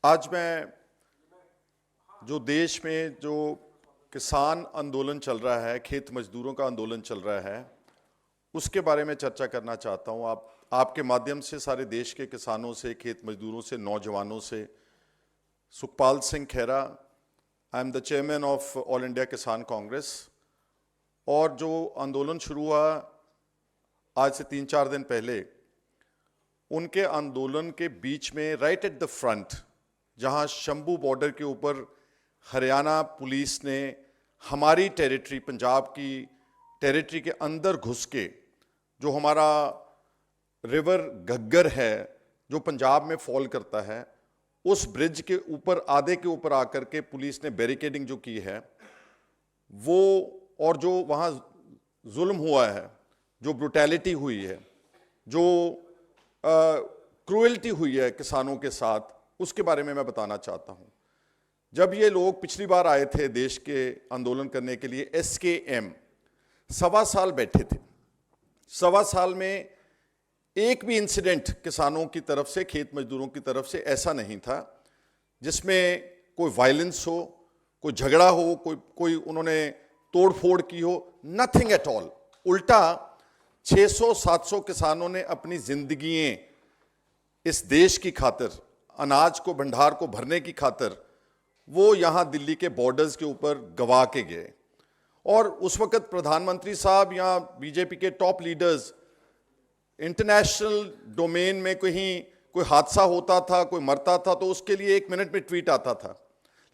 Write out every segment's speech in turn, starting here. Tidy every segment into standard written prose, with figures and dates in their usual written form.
आज मैं जो देश में जो किसान आंदोलन चल रहा है, खेत मजदूरों का आंदोलन चल रहा है, उसके बारे में चर्चा करना चाहता हूं। आपके माध्यम से सारे देश के किसानों से, खेत मजदूरों से, नौजवानों से। Sukhpal Singh Khaira, I am the chairman of all India Kisan Congress. और जो आंदोलन शुरू हुआ आज से 3-4 दिन पहले, उनके आंदोलन के बीच में राइट एट द फ्रंट, जहां शंभू बॉर्डर के ऊपर हरियाणा पुलिस ने हमारी टेरिटरी, पंजाब की टेरिटरी के अंदर घुस के, जो हमारा रिवर घग्गर है जो पंजाब में फॉल करता है, उस ब्रिज के ऊपर, आधे के ऊपर आकर के पुलिस ने बैरिकेडिंग जो की है वो, और जो वहाँ जुल्म हुआ है, जो ब्रुटैलिटी हुई है, जो क्रूएल्टी हुई है किसानों के साथ, उसके बारे में मैं बताना चाहता हूँ। जब ये लोग पिछली बार आए थे देश के आंदोलन करने के लिए, SKM 1.25 साल बैठे थे। 1.25 साल में एक भी इंसिडेंट किसानों की तरफ से, खेत मजदूरों की तरफ से ऐसा नहीं था जिसमें कोई वायलेंस हो, कोई झगड़ा हो, कोई उन्होंने तोड़ फोड़ की हो। Nothing at all. उल्टा 600-700 किसानों ने अपनी जिंदगियां इस देश की खातिर, अनाज को, भंडार को भरने की खातिर, वो यहां दिल्ली के बॉर्डर्स के ऊपर गवा के गए। और उस वक्त प्रधानमंत्री साहब या बीजेपी के टॉप लीडर्स, इंटरनेशनल डोमेन में कहीं कोई हादसा होता था, कोई मरता था, तो उसके लिए 1 मिनट में ट्वीट आता था।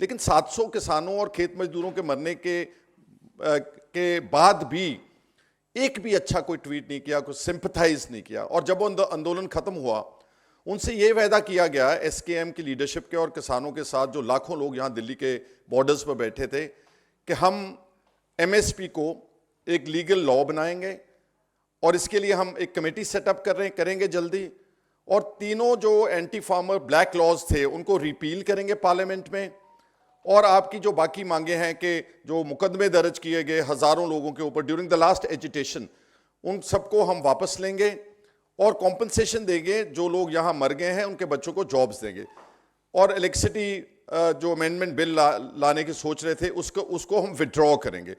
लेकिन 700 किसानों और खेत मजदूरों के मरने के बाद भी एक भी अच्छा कोई ट्वीट नहीं किया, कोई सिंपथाइज नहीं किया। और जब वो आंदोलन खत्म हुआ, उनसे ये वायदा किया गया SKM की लीडरशिप के और किसानों के साथ, जो लाखों लोग यहाँ दिल्ली के बॉर्डर्स पर बैठे थे, कि हम MSP को एक लीगल लॉ बनाएंगे और इसके लिए हम एक कमेटी सेटअप करेंगे जल्दी, और तीनों जो एंटी फार्मर ब्लैक लॉज थे उनको रिपील करेंगे पार्लियामेंट में। और आपकी जो बाकी मांगे हैं कि जो मुकदमे दर्ज किए गए हजारों लोगों के ऊपर ड्यूरिंग द लास्ट एजिटेशन, उन सबको हम वापस लेंगे और कॉम्पनसेशन देंगे। जो लोग यहाँ मर गए हैं उनके बच्चों को जॉब्स देंगे। और इलेक्ट्रिसिटी जो अमेंडमेंट बिल लाने की सोच रहे थे, उसको हम विड्रॉ करेंगे।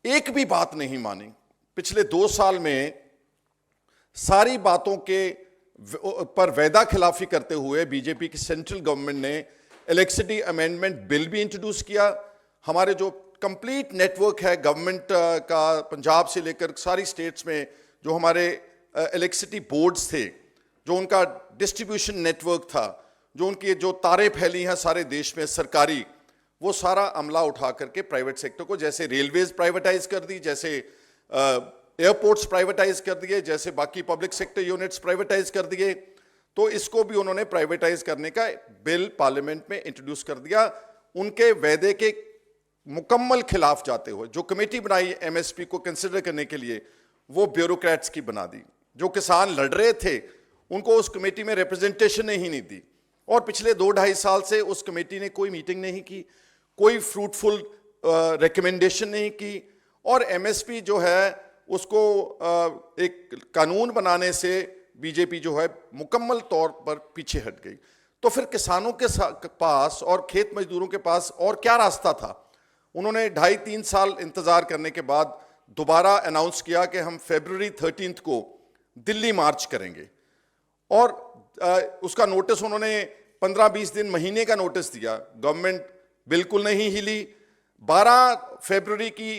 एक भी बात नहीं मानी। पिछले 2 साल में सारी बातों के पर वायदा खिलाफी करते हुए बीजेपी की सेंट्रल गवर्नमेंट ने इलेक्ट्रिसिटी अमेंडमेंट बिल भी इंट्रोड्यूस किया। हमारे जो कंप्लीट नेटवर्क है गवर्नमेंट का, पंजाब से लेकर सारी स्टेट्स में जो हमारे इलेक्ट्रिसिटी बोर्ड्स थे, जो उनका डिस्ट्रीब्यूशन नेटवर्क था, जो उनकी जो तारें फैली हैं सारे देश में सरकारी, वो सारा अमला उठा करके प्राइवेट सेक्टर को, जैसे रेलवेज प्राइवेटाइज कर दी, जैसे एयरपोर्ट्स प्राइवेटाइज कर दिए, जैसे बाकी पब्लिक सेक्टर यूनिट्स प्राइवेटाइज कर दिए, तो इसको भी उन्होंने प्राइवेटाइज करने का बिल पार्लियामेंट में इंट्रोड्यूस कर दिया। उनके वायदे के मुकम्मल खिलाफ जाते हुए जो कमेटी बनाई MSP को कंसिडर करने के लिए, वो ब्यूरोक्रेट्स की बना दी। जो किसान लड़ रहे थे उनको उस कमेटी में रिप्रेजेंटेशन ही नहीं दी। और पिछले 2-2.5 साल से उस कमेटी ने कोई मीटिंग नहीं की, कोई फ्रूटफुल रिकमेंडेशन नहीं की। और MSP जो है उसको एक कानून बनाने से बीजेपी जो है मुकम्मल तौर पर पीछे हट गई। तो फिर किसानों के पास और खेत मजदूरों के पास और क्या रास्ता था? उन्होंने 2.5-3 साल इंतजार करने के बाद दोबारा अनाउंस किया कि हम February 13 को दिल्ली मार्च करेंगे। और उसका नोटिस उन्होंने 15-20 दिन, महीने का नोटिस दिया। गवर्नमेंट बिल्कुल नहीं हिली। 12 फरवरी की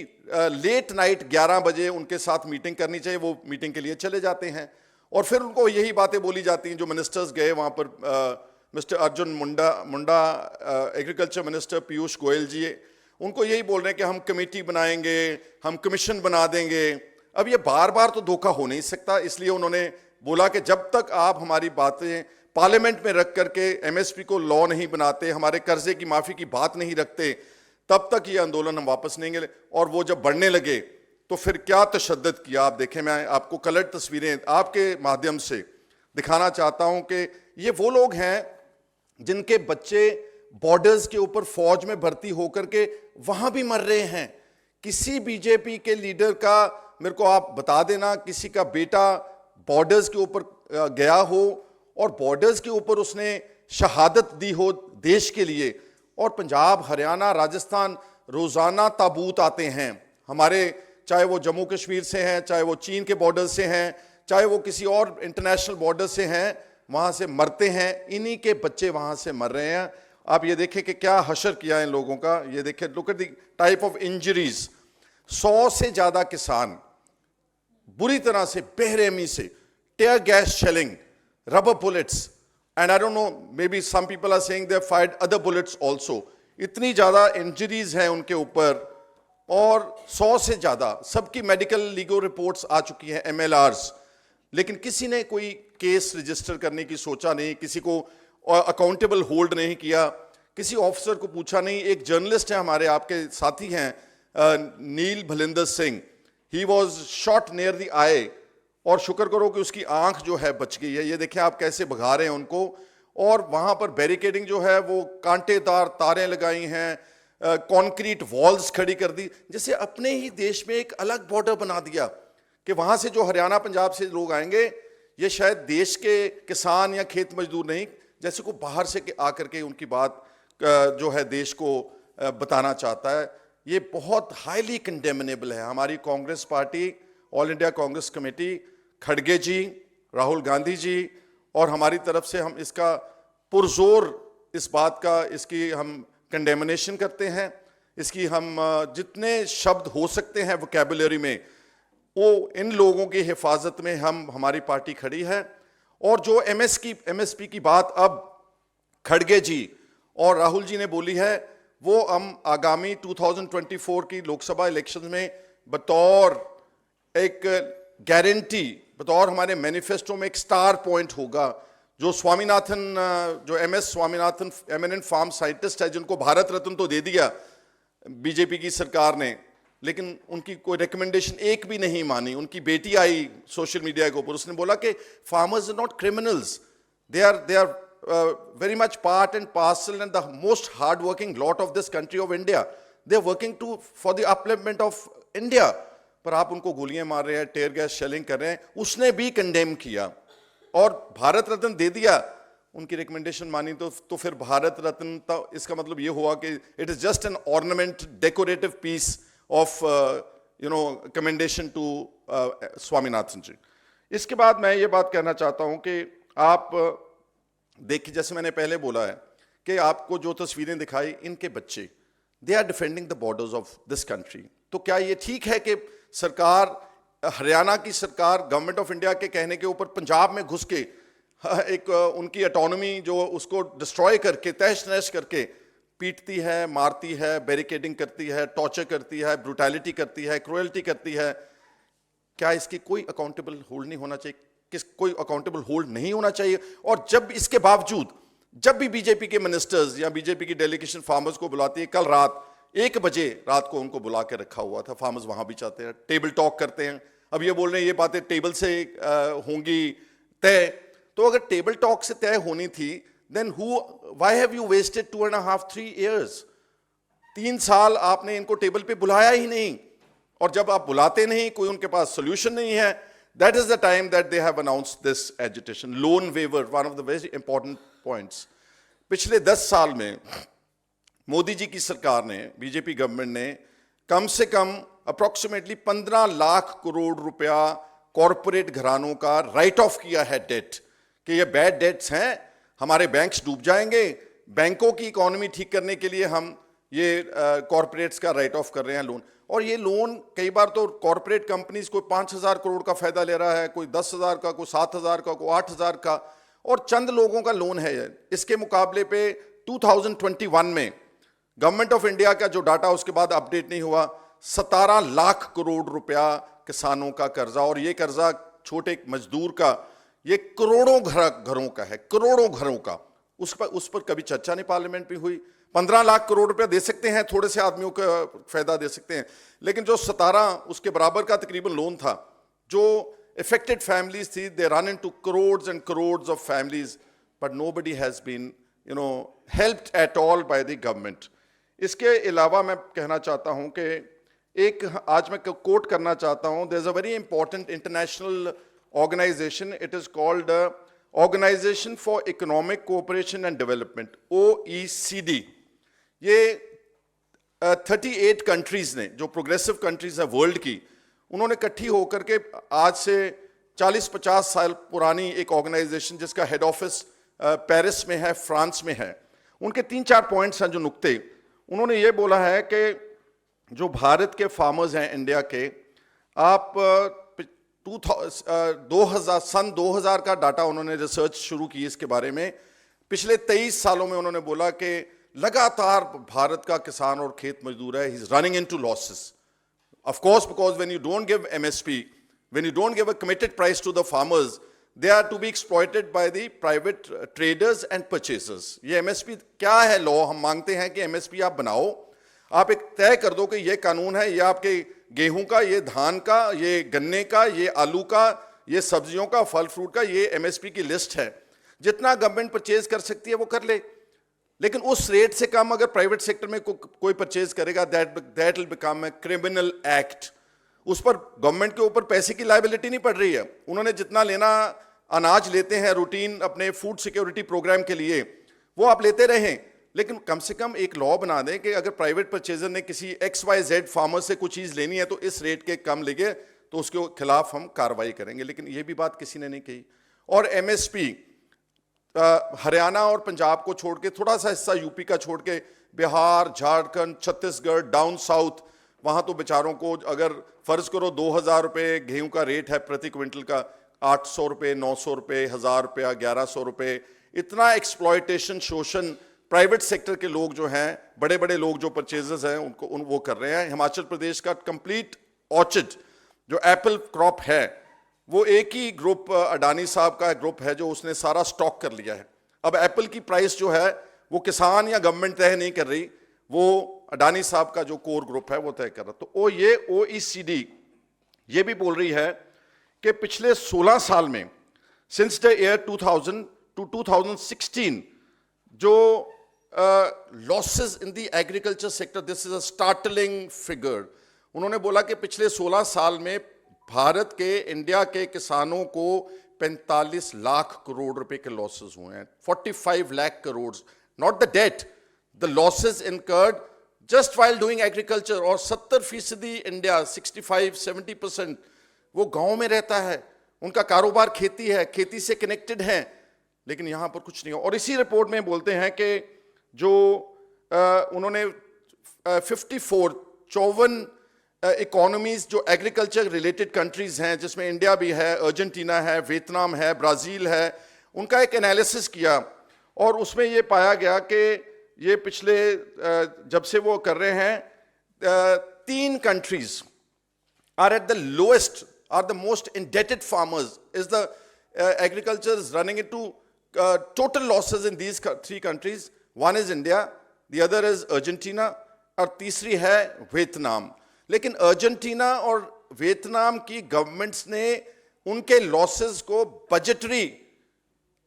लेट नाइट 11 बजे उनके साथ मीटिंग करनी चाहिए, वो मीटिंग के लिए चले जाते हैं। और फिर उनको यही बातें बोली जाती हैं। जो मिनिस्टर्स गए वहाँ पर, mister Arjun Munda, agriculture minister Piyush Goyal जी, उनको यही बोल रहे हैं कि हम कमेटी बनाएंगे, हम कमीशन बना देंगे। अब ये बार बार तो धोखा हो नहीं सकता, इसलिए उन्होंने बोला कि जब तक आप हमारी बातें पार्लियामेंट में रख करके MSP को लॉ नहीं बनाते, हमारे कर्जे की माफ़ी की बात नहीं रखते, तब तक ये आंदोलन हम वापस नहीं लेंगे। और वो जब बढ़ने लगे तो फिर क्या तशद्दुद किया आप देखें। मैं आपको कलर तस्वीरें आपके माध्यम से दिखाना चाहता हूं कि ये वो लोग हैं जिनके बच्चे बॉर्डर्स के ऊपर फौज में भर्ती होकर के वहां भी मर रहे हैं। किसी बीजेपी के लीडर का, मेरे को आप बता देना, किसी का बेटा बॉर्डर्स के ऊपर गया हो और बॉर्डर्स के ऊपर उसने शहादत दी हो देश के लिए, और पंजाब, हरियाणा, राजस्थान रोजाना ताबूत आते हैं हमारे, चाहे वो जम्मू कश्मीर से हैं, चाहे वो चीन के बॉर्डर से हैं, चाहे वो किसी और इंटरनेशनल बॉर्डर से हैं, वहां से मरते हैं, इन्हीं के बच्चे वहां से मर रहे हैं। आप ये देखें कि क्या हशर किया है इन लोगों का, ये देखें, look at the type of injuries. 100 से ज्यादा किसान बुरी तरह से, बेरहमी से, tear gas shelling, rubber bullets, and I don't know, maybe some people are saying they fired other bullets also. इतनी ज्यादा इंजरीज हैं उनके ऊपर, और 100 से ज्यादा, सबकी मेडिकल लीगल रिपोर्ट्स आ चुकी हैं, MLRs, लेकिन किसी ने कोई केस रजिस्टर करने की सोचा नहीं, किसी को अकाउंटेबल होल्ड नहीं किया, किसी ऑफिसर को पूछा नहीं। एक जर्नलिस्ट है हमारे, आपके साथी हैं, Neel Bhalinder Singh, he was shot near the eye, और शुक्र करो कि उसकी आंख जो है बच गई है। ये देखें आप कैसे भगा रहे हैं उनको, और वहां पर बैरिकेडिंग जो है वो कांटेदार तारें लगाई हैं, कंक्रीट वॉल्स खड़ी कर दी, जैसे अपने ही देश में एक अलग बॉर्डर बना दिया कि वहां से जो हरियाणा पंजाब से लोग आएंगे, ये शायद देश के किसान या खेत मजदूर नहीं, जैसे को बाहर से आकर के उनकी बात जो है देश को बताना चाहता है। ये बहुत हाईली कंडेमनेबल है। हमारी Congress party, all India Congress committee, खड़गे जी, राहुल गांधी जी, और हमारी तरफ से हम इसका पुरजोर इस बात का, इसकी हम कंडेमनेशन करते हैं। इसकी हम जितने शब्द हो सकते हैं वोकैबुलरी में, वो इन लोगों की हिफाजत में हमारी पार्टी खड़ी है। और जो MSP की बात अब खड़गे जी और राहुल जी ने बोली है, वो हम आगामी 2024 की लोकसभा इलेक्शन में बतौर एक गारंटी, बतौर हमारे मैनिफेस्टो में एक स्टार पॉइंट होगा। जो स्वामीनाथन, जो MS Swaminathan, eminent farm scientist है, जिनको भारत रत्न तो दे दिया बीजेपी की सरकार ने, लेकिन उनकी कोई रिकमेंडेशन एक भी नहीं मानी। उनकी बेटी आई सोशल मीडिया के ऊपर, उसने बोला कि farmers are not criminals, they are very much part and parcel and the most hard working lot of this country of India. They are working for the upliftment of India. पर आप उनको गोलियां मार रहे हैं, टेयर गैस शेलिंग कर रहे हैं। उसने भी कंडेम किया और भारत रत्न दे दिया। उनकी रिकमेंडेशन मानी तो फिर भारत रत्न, तो इसका मतलब ये हुआ कि it is just an ornament, decorative piece of commendation to Swaminathan ji. इसके बाद मैं ये बात कहना चाहता हूं कि आप देखिए, जैसे मैंने पहले बोला है कि आपको जो तस्वीरें दिखाई, इनके बच्चे, they are defending the borders of this country. तो क्या ये ठीक है कि सरकार, हरियाणा की सरकार, गवर्नमेंट ऑफ इंडिया के कहने के ऊपर पंजाब में घुस के एक उनकी ऑटोनॉमी जो उसको डिस्ट्रॉय करके, तहस नहस करके पीटती है, मारती है, बैरिकेडिंग करती है, टॉर्चर करती है, ब्रूटैलिटी करती है, क्रूएल्टी करती है? क्या इसकी कोई अकाउंटेबल होल्ड नहीं होना चाहिए? कोई अकाउंटेबल होल्ड नहीं होना चाहिए? और जब इसके बावजूद, जब भी बीजेपी के मिनिस्टर्स या बीजेपी की डेलीगेशन फार्मर्स को बुलाती है, कल रात 1 बजे रात को उनको बुला के रखा हुआ था, फार्मर्स वहां भी चाहते हैं, टेबल टॉक करते हैं। अब ये बोल रहे हैं ये बातें टेबल से होंगी तय, तो अगर टेबल टॉक से तय होनी थी, then why have you wasted 2.5-3 years? 3 साल आपने इनको टेबल पे बुलाया ही नहीं, और जब आप बुलाते नहीं, कोई उनके पास सोल्यूशन नहीं है, that is the time that they have announced this agitation. Loan waiver, one of the very important points. पिछले 10 साल में मोदी जी की सरकार ने, बीजेपी गवर्नमेंट ने कम से कम अप्रोक्सीमेटली 15 लाख करोड़ रुपया कॉरपोरेट घरानों का राइट ऑफ किया है डेट, कि ये बैड डेट्स हैं, हमारे बैंक्स डूब जाएंगे, बैंकों की इकोनॉमी ठीक करने के लिए हम ये कॉरपोरेट्स का राइट ऑफ कर रहे हैं लोन। और ये लोन कई बार तो कॉरपोरेट कंपनीज कोई 5,000 करोड़ का फायदा ले रहा है, कोई 10,000 का, कोई 7,000 का, कोई 8,000 का, और चंद लोगों का लोन है। इसके मुकाबले पे 2021 में गवर्नमेंट ऑफ इंडिया का जो डाटा उसके बाद अपडेट नहीं हुआ, 17 लाख करोड़ रुपया किसानों का कर्जा, और ये कर्जा छोटे मजदूर का, ये करोड़ों घरों का है, करोड़ों घरों का। उस पर कभी चर्चा नहीं पार्लियामेंट में हुई। 15 लाख करोड़ रुपया दे सकते हैं, थोड़े से आदमियों का फायदा दे सकते हैं, लेकिन जो 17 उसके बराबर का तकरीबन लोन था, जो affected families थी, they run into crores and crores of families, but nobody has been, helped at all by the government. इसके अलावा मैं कहना चाहता हूं कि एक आज मैं कोट करना चाहता हूं, there is a very important international organization, it is called Organisation for Economic Cooperation and Development, OECD, ये 38 कंट्रीज ने, जो प्रोग्रेसिव कंट्रीज है वर्ल्ड की, उन्होंने इकट्ठी होकर के आज से 40-50 साल पुरानी एक ऑर्गेनाइजेशन जिसका हेड ऑफिस पेरिस में है, फ्रांस में है, उनके 3-4 पॉइंट्स हैं जो नुक्ते। उन्होंने ये बोला है कि जो भारत के फार्मर्स हैं इंडिया के, आप 2000 का डाटा उन्होंने रिसर्च शुरू की इसके बारे में। पिछले 23 सालों में उन्होंने बोला कि लगातार भारत का किसान और खेत मजदूर है, he is running into losses, of course because when you don't give MSP, when you don't give a committed price to the farmers, they are to be exploited by the private traders and purchasers. ये MSP क्या है? Law हम मांगते हैं कि MSP आप बनाओ, आप एक तय कर दो कि ये कानून है, ये आपके गेहूं का, ये धान का, ये गन्ने का, ये आलू का, ये सब्जियों का, फल फ्रूट का, ये MSP की लिस्ट है। जितना गवर्नमेंट परचेज कर सकती है वो कर ले, लेकिन उस रेट से कम अगर प्राइवेट सेक्टर में कोई परचेज करेगा, that will become a criminal act. उस पर गवर्नमेंट के ऊपर पैसे की लायबिलिटी नहीं पड़ रही है। उन्होंने जितना लेना अनाज लेते हैं रूटीन अपने फूड सिक्योरिटी प्रोग्राम के लिए, वो आप लेते रहें, लेकिन कम से कम एक लॉ बना दें कि अगर प्राइवेट परचेजर ने किसी XYZ फार्मर से कुछ चीज़ लेनी है तो इस रेट के कम लेंगे तो उसके खिलाफ हम कार्रवाई करेंगे। लेकिन ये भी बात किसी ने नहीं कही। और MSP हरियाणा और पंजाब को छोड़ के, थोड़ा सा हिस्सा यूपी का छोड़ के, बिहार, झारखंड, छत्तीसगढ़, डाउन साउथ, वहाँ तो बेचारों को अगर फर्ज करो 2000 रुपये गेहूं का रेट है प्रति क्विंटल का, 800 रुपये, 900 रुपये, 1000 रुपया, 1100 रुपये, इतना एक्सप्लॉयटेशन, शोषण प्राइवेट सेक्टर के लोग जो हैं, बड़े बड़े लोग जो परचेजर्स हैं उनको वो कर रहे हैं। हिमाचल प्रदेश का कंप्लीट ऑर्चिड जो एप्पल क्रॉप है, वो एक ही ग्रुप, अडानी साहब का ग्रुप है जो उसने सारा स्टॉक कर लिया है। अब एप्पल की प्राइस जो है वो किसान या गवर्नमेंट तय नहीं कर रही, वो अडानी साहब का जो कोर ग्रुप है वो तय कर रहा। तो ये OECD ये भी बोल रही है कि पिछले 16 साल में, सिंस द ईयर 2000 टू 2016, जो losses in the agriculture sector, this is a startling figure. उन्होंने बोला कि पिछले 16 साल में भारत के, इंडिया के किसानों को 45 लाख करोड़ रुपए के लॉसेस हुए हैं। 45 lakh crore, not the debt, the losses incurred just while doing agriculture. और 70% इंडिया, 65-70% वो गांव में रहता है, उनका कारोबार खेती है, खेती से कनेक्टेड है, लेकिन यहां पर कुछ नहीं हो। और इसी रिपोर्ट में बोलते हैं कि जो उन्होंने 54 इकोनॉमीज जो एग्रीकल्चर रिलेटेड कंट्रीज हैं, जिसमें इंडिया भी है, अर्जेंटीना है, वियतनाम है, ब्राज़ील है, उनका एक एनालिसिस किया और उसमें ये पाया गया कि ये पिछले जब से वो कर रहे हैं, 3 countries are at the lowest, are the most indebted farmers, is the agriculture is running into total losses in these 3 countries. One is India, the other is Argentina, और तीसरी है वियतनाम। लेकिन अर्जेंटीना और वियतनाम की governments ने उनके losses को budgetary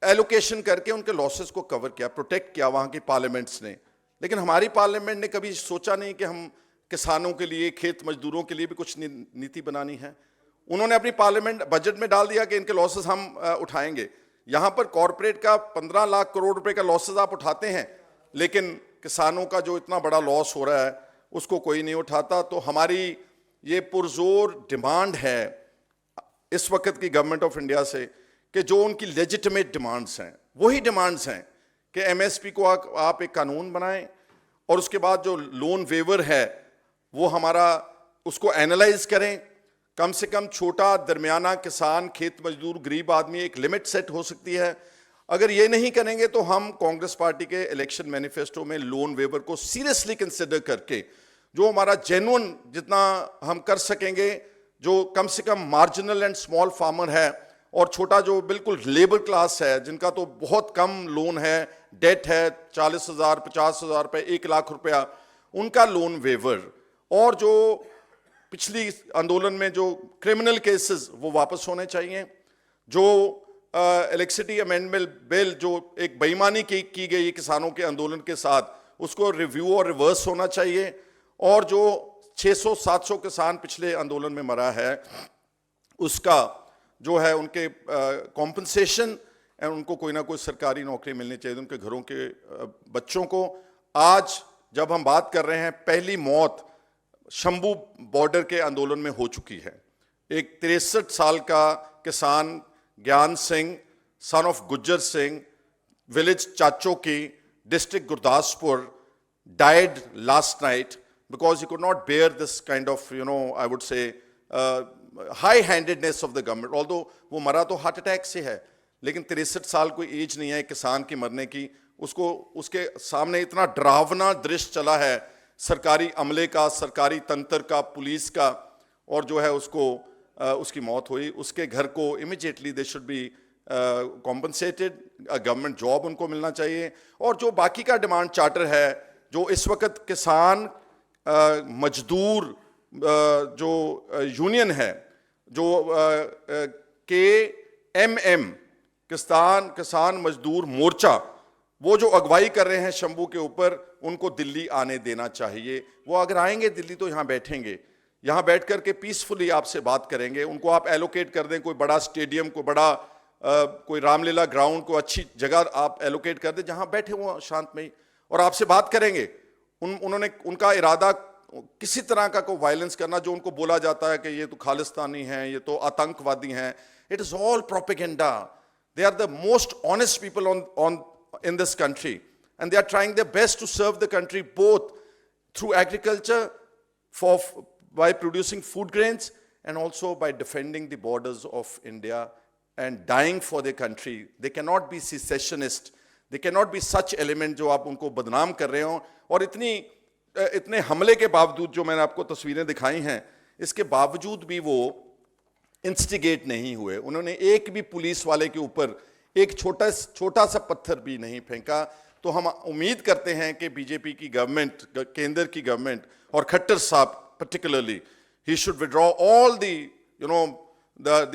allocation करके उनके लॉसेस को कवर किया, प्रोटेक्ट किया वहाँ की पार्लियामेंट्स ने। लेकिन हमारी पार्लियामेंट ने कभी सोचा नहीं कि हम किसानों के लिए, खेत मजदूरों के लिए भी कुछ नीति बनानी है। उन्होंने अपनी पार्लियामेंट बजट में डाल दिया कि इनके लॉसेस हम उठाएंगे। यहाँ पर कॉरपोरेट का 15 लाख करोड़ रुपए का लॉसेस आप उठाते हैं, लेकिन किसानों का जो इतना बड़ा लॉस हो रहा है उसको कोई नहीं उठाता। तो हमारी ये पुरजोर डिमांड है इस वक्त की गवर्नमेंट ऑफ इंडिया से कि जो उनकी लेजिटिमेट डिमांड्स हैं, वही डिमांड्स हैं कि MSP को आप एक कानून बनाएं, और उसके बाद जो लोन वेवर है वो हमारा उसको एनालाइज करें। कम से कम छोटा दरमियाना किसान, खेत मजदूर, गरीब आदमी, एक लिमिट सेट हो सकती है। अगर ये नहीं करेंगे तो हम कांग्रेस पार्टी के इलेक्शन मैनिफेस्टो में लोन वेवर को सीरियसली कंसिडर करके जो हमारा जेन्युइन जितना हम कर सकेंगे, जो कम से कम मार्जिनल एंड स्मॉल फार्मर है और छोटा जो बिल्कुल लेबर क्लास है, जिनका तो बहुत कम लोन है, डेट है 40,000, 50,000 रुपये, 1 लाख रुपया, उनका लोन वेवर, और जो पिछली आंदोलन में जो क्रिमिनल केसेस वो वापस होने चाहिए। जो इलेक्ट्रिसिटी अमेंडमेंट बिल जो एक बेईमानी की गई किसानों के आंदोलन के साथ, उसको रिव्यू और रिवर्स होना चाहिए। और जो 600-700 किसान पिछले आंदोलन में मरा है, उसका जो है उनके कॉम्पनसेशन एंड उनको कोई ना कोई सरकारी नौकरी मिलनी चाहिए, उनके घरों के बच्चों को। आज जब हम बात कर रहे हैं, पहली मौत शंभू बॉर्डर के आंदोलन में हो चुकी है। एक 63 साल का किसान Gyan Singh, son of Gujjar Singh, village Chachoki, district Gurdaspur, died last night because he could not bear this kind of, I would say, high-handedness of the government. Although वो मरा तो हार्ट अटैक से है, लेकिन 63 साल कोई एज नहीं है किसान की मरने की। उसके सामने इतना डरावना दृश्य चला है सरकारी अमले का, सरकारी तंत्र का, पुलिस का, और जो है उसकी मौत हुई। उसके घर को immediately they should be compensated, government job उनको मिलना चाहिए। और जो बाकी का डिमांड चार्टर है, जो इस वक्त किसान मजदूर जो यूनियन है, जो KMM किसान मजदूर मोर्चा, वो जो अगवाई कर रहे हैं शंभू के ऊपर, उनको दिल्ली आने देना चाहिए। वो अगर आएंगे दिल्ली तो यहाँ बैठेंगे, यहाँ बैठ करके पीसफुली आपसे बात करेंगे। उनको आप एलोकेट कर दें, कोई बड़ा स्टेडियम, कोई रामलीला ग्राउंड, कोई अच्छी जगह आप एलोकेट कर दें जहाँ बैठे वो शांतमयी, और आपसे बात करेंगे। उनका इरादा किसी तरह का कोई वायलेंस करना, जो उनको बोला जाता है कि ये तो खालिस्तानी हैं, ये तो आतंकवादी हैं, it is all propaganda. They are the most honest people in this country, and they are trying their best to serve the country both through agriculture, by producing food grains, and also by defending the borders of India and dying for their country. They cannot be secessionists, they cannot be such element जो आप उनको बदनाम कर रहे हो। और इतने हमले के बावजूद, जो मैंने आपको तस्वीरें दिखाई हैं, इसके बावजूद भी वो इंस्टिगेट नहीं हुए। उन्होंने एक भी पुलिस वाले के ऊपर एक छोटा सा पत्थर भी नहीं फेंका। तो हम उम्मीद करते हैं कि बीजेपी की गवर्नमेंट, केंद्र की गवर्नमेंट, और खट्टर साहब particularly, he should withdraw all the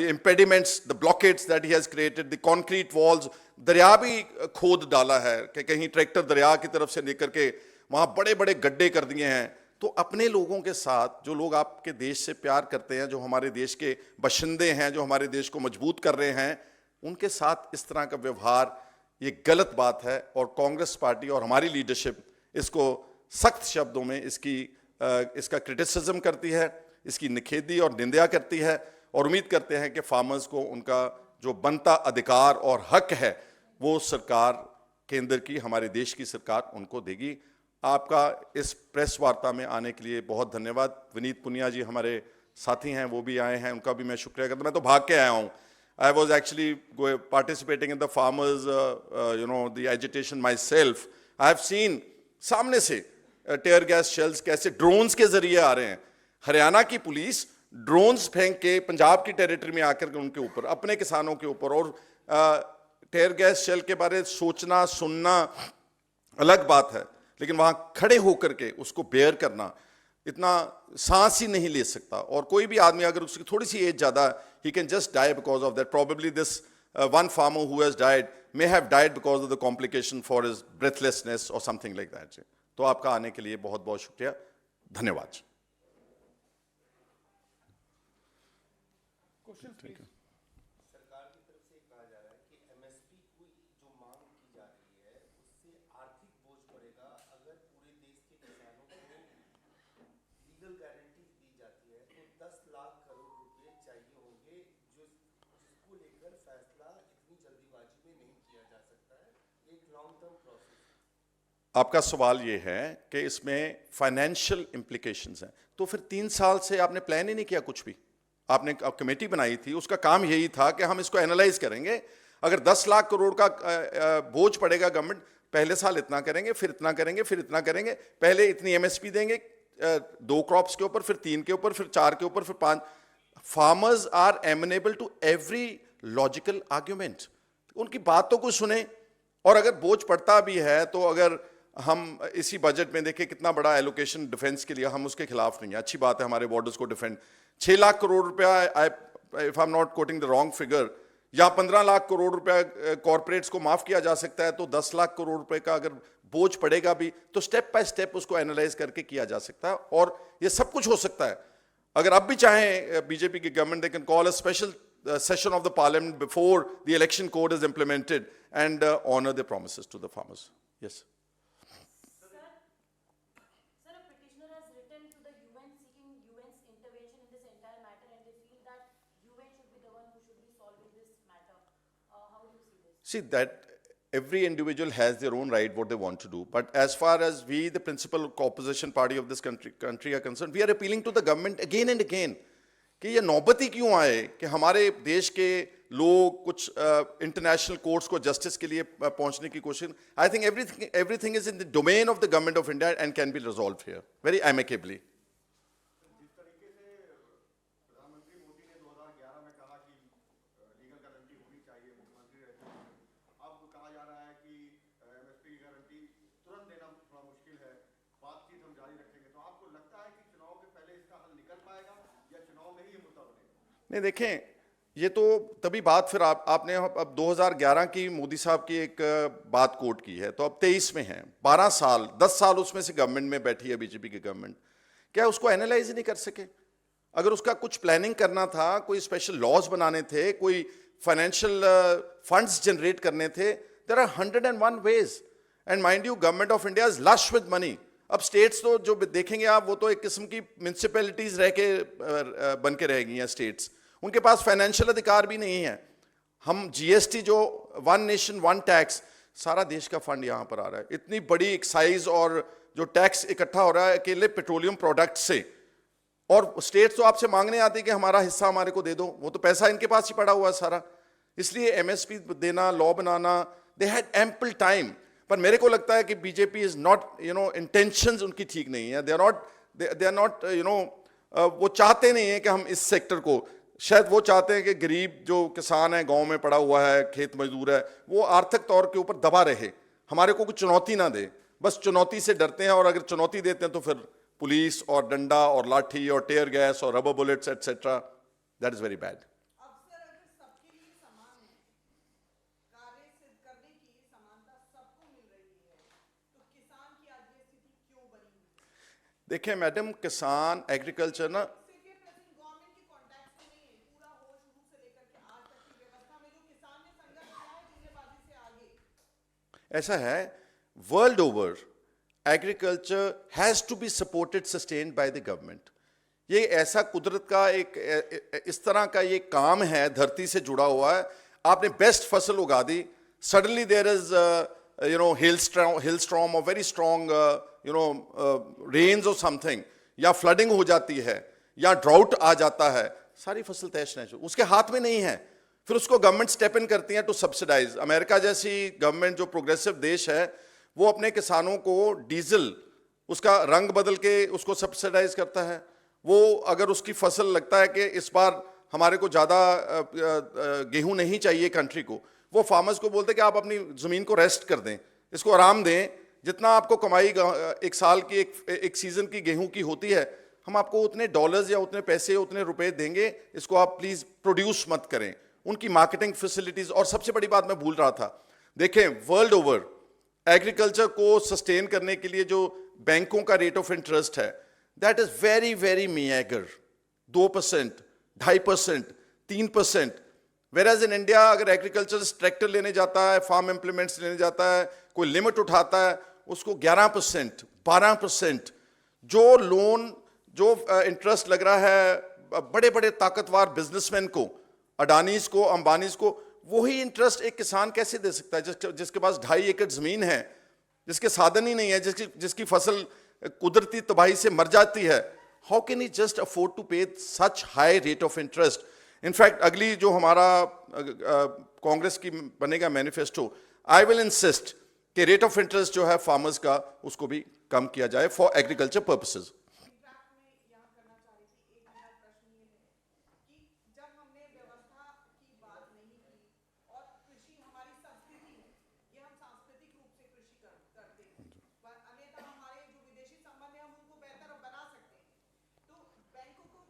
impediments, the blockades that he has created, the concrete walls। दरिया भी खोद डाला है कि कहीं ट्रैक्टर दरिया की तरफ से लेकर के वहाँ बड़े बड़े गड्ढे कर दिए हैं। तो अपने लोगों के साथ, जो लोग आपके देश से प्यार करते हैं, जो हमारे देश के बशिंदे हैं, जो हमारे देश को मजबूत कर रहे हैं, उनके साथ इस तरह का व्यवहार ये गलत बात है। और कांग्रेस पार्टी और हमारी लीडरशिप इसको सख्त शब्दों में इसका क्रिटिसिज्म करती है, इसकी निखेधी और निंदा करती है, और उम्मीद करते हैं कि फार्मर्स को उनका जो बनता अधिकार और हक है वो सरकार, केंद्र की, हमारे देश की सरकार उनको देगी। आपका इस प्रेस वार्ता में आने के लिए बहुत धन्यवाद। विनीत पुनिया जी हमारे साथी हैं, वो भी आए हैं, उनका भी मैं शुक्रिया करता हूं। मैं तो भाग के आया हूँ। I was actually participating in the farmers, the agitation myself. I have seen सामने से टेयर गैस शेल्स कैसे ड्रोन्स के जरिए आ रहे हैं। हरियाणा की पुलिस ड्रोन्स फेंक के पंजाब की टेरिटरी में आकर के उनके ऊपर, अपने किसानों के ऊपर, और टेयर गैस शेल के बारे सोचना सुनना अलग बात है, लेकिन वहां खड़े होकर के उसको बेयर करना, इतना सांस ही नहीं ले सकता। और कोई भी आदमी अगर उसकी थोड़ी सी एज ज्यादा, he can just die because of that. Probably this one farmer who has died may have died because of the complication for his breathlessness or something like that. तो आपका आने के लिए बहुत बहुत शुक्रिया, धन्यवाद। सरकार की तरफ से कहा जा रहा है कि MSP की जो मांग की जा रही है उससे आर्थिक बोझ पड़ेगा। अगर पूरे देश के किसानों को लीगल गारंटीज दी जाती है तो 10 लाख करोड़ रुपए चाहिए होंगे, जिसको लेकर फैसला इतनी जल्दीबाजी में नहीं किया जा सकता है, एक लॉन्ग टर्म प्रोसेस। आपका सवाल ये है कि इसमें फाइनेंशियल इम्प्लीकेशंस हैं, तो फिर 3 साल से आपने प्लान ही नहीं किया कुछ भी। आपने कमेटी बनाई थी, उसका काम यही था कि हम इसको एनालाइज करेंगे। अगर 10 लाख करोड़ का बोझ पड़ेगा गवर्नमेंट, पहले साल इतना करेंगे, फिर इतना करेंगे, फिर इतना करेंगे, पहले इतनी MSP देंगे 2 क्रॉप्स के ऊपर, फिर 3 के ऊपर, फिर 4 के ऊपर, फिर 5। Farmers are amenable to every logical argument. उनकी बातों को सुने, और अगर बोझ पड़ता भी है तो अगर हम इसी बजट में देखें कितना बड़ा एलोकेशन डिफेंस के लिए, हम उसके खिलाफ नहीं है। अच्छी बात है हमारे बॉर्डर्स को डिफेंड। 6 लाख करोड़ रुपया, if I am not coating the wrong figure, या 15 लाख करोड़ रुपया कॉर्पोरेट्स को माफ किया जा सकता है, तो 10 लाख करोड़ रुपए का अगर बोझ पड़ेगा भी तो स्टेप बाय स्टेप उसको एनालाइज करके किया जा सकता है। और ये सब कुछ हो सकता है। अगर अब भी चाहें बीजेपी की government, they can call a special session of the parliament before the election code is implemented and honor their promises to the farmers. Yes. Sir, a petitioner has written to the UN seeking UN's intervention in this entire matter, and they feel that UN should be the one who should be solving this matter. How do you see this? See, that every individual has their own right what they want to do. But as far as we, the principal opposition party of this country are concerned, we are appealing to the government again and again कि ये नौबती क्यों आए कि हमारे देश के लोग कुछ इंटरनेशनल कोर्ट्स को जस्टिस के लिए पहुंचने की कोशिश. I think everything is in the domain of the government of India and can be resolve here very amicably. जिस तरीके से प्रधानमंत्री मोदी ने 2011 में कहा कि लीगल गारंटी होनी चाहिए, मुख्यमंत्री रहते हैं, अब कहा जा रहा है कि एमएसपी की गारंटी तुरंत देना थोड़ा मुश्किल है, बातचीत हम जारी रखेंगे. तो आपको लगता है कि चुनाव के पहले इसका हल निकल पाएगा या चुनाव में ही ये मुद्दा बनेगा? नहीं, देखें, ये तो तभी बात फिर आपने अब 2011 की मोदी साहब की एक बात कोट की है, तो अब 23 में है, 12 साल 10 साल उसमें से गवर्नमेंट में बैठी है बीजेपी की गवर्नमेंट. क्या उसको एनालाइज ही नहीं कर सके? अगर उसका कुछ प्लानिंग करना था, कोई स्पेशल लॉज बनाने थे, कोई फाइनेंशियल फंड्स जनरेट करने थे, there are 101 ways. And mind you, government of India is lush with money. अब स्टेट्स तो जो देखेंगे आप, वो तो एक किस्म की म्यूनिसिपैलिटीज रह के बन के रहेगी हैं स्टेट्स. उनके पास फाइनेंशियल अधिकार भी नहीं है. हम जीएसटी जो वन नेशन वन टैक्स, सारा देश का फंड यहाँ पर आ रहा है. इतनी बड़ी एक्साइज और जो टैक्स इकट्ठा हो रहा है अकेले पेट्रोलियम प्रोडक्ट से, और स्टेट्स तो आपसे मांगने आती है कि हमारा हिस्सा हमारे को दे दो. वो तो पैसा इनके पास ही पड़ा हुआ है सारा. इसलिए एमएसपी देना, law banana, they had ample time. पर मेरे को लगता है कि बीजेपी इज नॉट, इंटेंशंस उनकी ठीक नहीं है. दे आर नॉट, वो चाहते नहीं है कि हम इस सेक्टर को, शायद वो चाहते हैं कि गरीब जो किसान है, गांव में पड़ा हुआ है, खेत मजदूर है, वो आर्थिक तौर के ऊपर दबा रहे, हमारे को कुछ चुनौती ना दे. बस चुनौती से डरते हैं, और अगर चुनौती देते हैं तो फिर पुलिस और डंडा और लाठी और टेयर गैस और rubber bullets etcetera. That is very bad. अवसर अगर सबके लिए समान है, कार्य सिद्ध करने की समानता सबको मिल रही है, तो किसान की आज ये स्थिति क्यों बनी हुई? देखिए मैडम, किसान एग्रीकल्चर ना, सिर्फ ये प्रेजेंट गवर्नमेंट के कॉन्टेक्स्ट में नहीं है, पूरा हो शुरू से लेकर के आज तक की व्यवस्था में जो किसान ने संघर्ष किया है, जुमलेबाजी से आगे. ऐसा है, world over agriculture has to be supported, sustained by the government. ये ऐसा कुदरत का एक इस तरह का ये काम है, धरती से जुड़ा हुआ है. आपने बेस्ट फसल उगा दी, suddenly there is hail storm or very strong rains or something, या फ्लडिंग हो जाती है, या ड्राउट आ जाता है, सारी फसल तहस नहस. उसके हाथ में नहीं है. फिर उसको गवर्नमेंट स्टेप इन करती है टू सब्सिडाइज. अमेरिका जैसी गवर्नमेंट जो प्रोग्रेसिव देश है, वो अपने किसानों को डीजल, उसका रंग बदल के उसको सब्सिडाइज करता है. वो अगर उसकी फसल लगता है कि इस बार हमारे को ज़्यादा गेहूं नहीं चाहिए कंट्री को, वो फार्मर्स को बोलते हैं कि आप अपनी ज़मीन को रेस्ट कर दें, इसको आराम दें, जितना आपको कमाई एक साल की एक सीज़न की गेहूं की होती है, हम आपको उतने डॉलर्स या उतने पैसे, उतने रुपए देंगे, इसको आप प्लीज़ प्रोड्यूस मत करें. उनकी मार्केटिंग फैसिलिटीज़. और सबसे बड़ी बात मैं भूल रहा था, देखें वर्ल्ड ओवर एग्रीकल्चर को सस्टेन करने के लिए जो बैंकों का रेट ऑफ इंटरेस्ट है, that is very very meagre. 2%, 2.5%, 3%. Average in India अगर एग्रीकल्चर ट्रैक्टर लेने जाता है, फार्म इम्प्लीमेंट्स लेने जाता है, कोई लिमिट उठाता है, उसको 11%, 12%. जो लोन, जो इंटरेस्ट लग रहा है बड़े बड़े ताकतवर बिजनेसमैन को, अडानीज को, अंबानीज को, वही इंटरेस्ट एक किसान कैसे दे सकता है जिसके पास 2.5 एकड़ जमीन है, जिसके साधन ही नहीं है, जिसकी फसल कुदरती तबाही से मर जाती है. How can he just afford to pay such high rate of interest? In fact अगली जो हमारा कांग्रेस की बनेगा मैनिफेस्टो, आई विल इंसिस्ट कि रेट ऑफ इंटरेस्ट जो है फार्मर्स का, उसको भी कम किया जाए फॉर एग्रीकल्चर पर्पसेस. इनफैक्ट मैं यहाँ करना चाह रही थी, एक मेरा प्रश्न ये है कि जब हमने व्यवस्था की बात नहीं की, और कृषि हमारी संस्कृति है, ये हम सांस्कृतिक रूप से कृषि करते हैं, पर अन्यथा हमारे जो विदेशी संबंध है हम उनको बेहतर बना सकते हैं. तो बैंकों को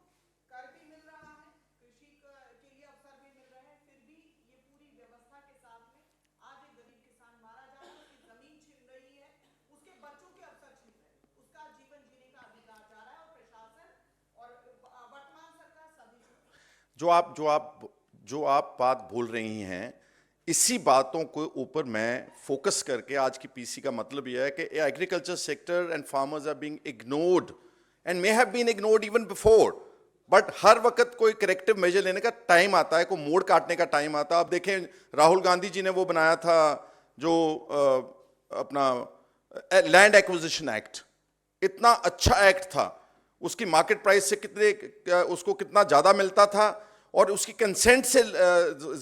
कर भी मिल रहा है, कृषि के लिए अवसर भी मिल रहे हैं, फिर भी ये पूरी व्यवस्था के साथ में आज एक गरीब किसान मारा जा रहा है, उसकी जमीन छीन रही है, उसके बच्चों के अवसर छीन रहे हैं, उसका जीवन जीने का अधिकार जा रहा है, और प्रशासन और वर्तमान सरकार सभी जो आप बात बोल रही हैं, इसी बातों के ऊपर मैं फोकस करके आज की पीसी का मतलब यह है कि agriculture sector and farmers are being ignored and may have been ignored even before, but हर वक्त कोई करेक्टिव मेजर लेने का टाइम आता है, कोई मोड़ काटने का टाइम आता है। आप देखें राहुल गांधी जी ने वो बनाया था जो अपना लैंड एक्विजिशन एक्ट, इतना अच्छा एक्ट था, उसकी मार्केट प्राइस से उसको कितना ज़्यादा मिलता था और उसकी कंसेंट से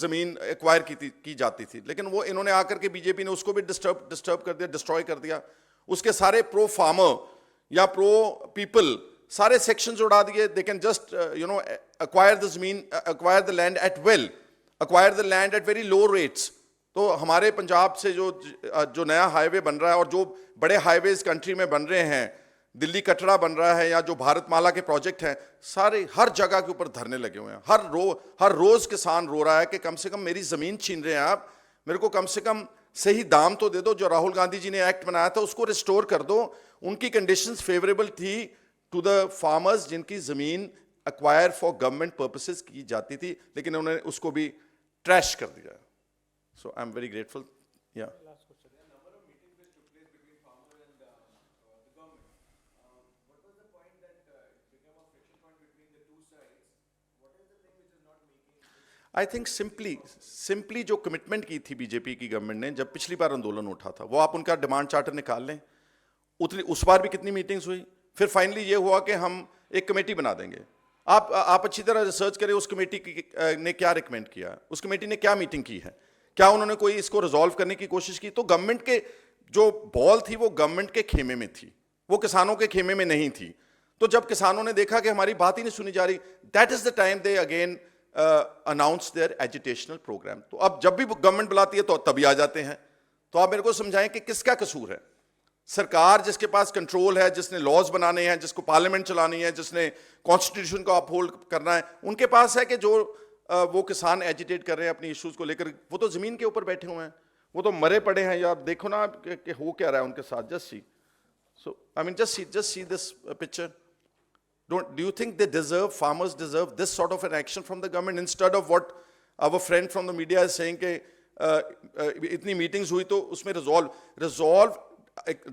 ज़मीन एक्वायर की जाती थी, लेकिन वो इन्होंने आकर के बीजेपी ने उसको भी डिस्टर्ब कर दिया, डिस्ट्रॉय कर दिया। उसके सारे प्रो फार्मर या प्रो पीपल सारे सेक्शंस उड़ा दिए। They can just acquire the ज़मीन, acquire the land at will, acquire the land at very low rates. तो हमारे पंजाब से जो नया हाईवे बन रहा है और जो बड़े हाईवेज कंट्री में बन रहे हैं, दिल्ली कटरा बन रहा है या जो भारतमाला के प्रोजेक्ट हैं, सारे हर जगह के ऊपर धरने लगे हुए हैं। हर रोज किसान रो रहा है कि कम से कम मेरी जमीन छीन रहे हैं आप, मेरे को कम से कम सही दाम तो दे दो। जो राहुल गांधी जी ने एक्ट बनाया था उसको रिस्टोर कर दो। उनकी कंडीशंस फेवरेबल थी टू द फार्मर्स जिनकी जमीन एक्वायर फॉर गवर्नमेंट पर्पसेस की जाती थी, लेकिन उन्होंने उसको भी ट्रैश कर दिया। सो आई एम वेरी ग्रेटफुल। या आई थिंक सिंपली जो कमिटमेंट की थी बीजेपी की गवर्नमेंट ने जब पिछली बार आंदोलन उठा था, वो आप उनका डिमांड चार्टर निकाल लें। उस बार भी कितनी मीटिंग्स हुई, फिर फाइनली ये हुआ कि हम एक कमेटी बना देंगे। आप अच्छी तरह रिसर्च करें उस कमेटी ने क्या रिकमेंड किया, उस कमेटी ने क्या मीटिंग की है, क्या उन्होंने कोई इसको रिजॉल्व करने की कोशिश की। तो गवर्नमेंट के जो बॉल थी वो गवर्नमेंट के खेमे में थी, वो किसानों के खेमे में नहीं थी। तो जब किसानों ने देखा कि हमारी बात ही नहीं सुनी जा रही, that is the time they again announce their educational program. तो अब जब भी गवर्नमेंट बुलाती है तो तभी आ जाते हैं। तो आप मेरे को समझाएं कि किसका कसूर है। सरकार जिसके पास कंट्रोल है, जिसने लॉज बनाने हैं, जिसको पार्लियामेंट चलानी है, जिसने कॉन्स्टिट्यूशन को अपहोल्ड करना है, उनके पास है कि जो वो किसान एजिटेट कर रहे हैं अपनी इश्यूज को लेकर, वो तो जमीन के ऊपर बैठे हुए हैं, वो तो मरे पड़े हैं। या देखो ना कि हो क्या रहा है उनके साथ। Just see, so I mean just see this picture. Do you think they deserve, farmers deserve this sort of an action from the government instead of what our friend from the media is saying कि इतनी meetings हुई तो उसमें resolve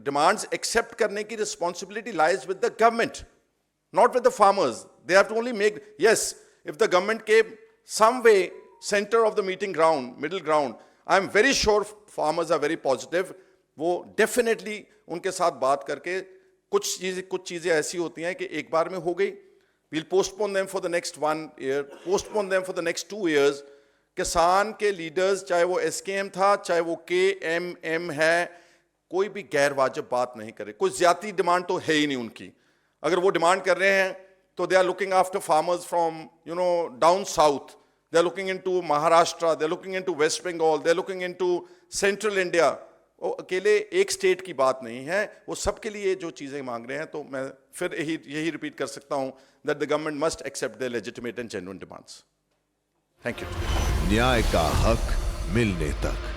demands accept करने की responsibility lies with the government, not with the farmers. They have to only make, yes, if the government came some way center of the meeting ground, middle ground, I am very sure farmers are very positive. वो definitely उनके साथ बात करके कुछ चीज़ें ऐसी होती हैं कि एक बार में हो गई, we'll postpone them for the next 1 year, postpone them for the next 2 years. किसान के लीडर्स, चाहे वो SKM था, चाहे वो KMM है, कोई भी गैर वाजिब बात नहीं करे। कोई ज्यादा डिमांड तो है ही नहीं उनकी। अगर वो डिमांड कर रहे हैं तो they are looking after farmers from down south, they are looking into Maharashtra, they are looking into West Bengal, they are looking into central India. वो अकेले एक स्टेट की बात नहीं है, वो सबके लिए जो चीज़ें मांग रहे हैं। तो मैं फिर यही रिपीट कर सकता हूँ that the government must accept the legitimate and genuine demands. Thank you. न्याय का हक मिलने तक।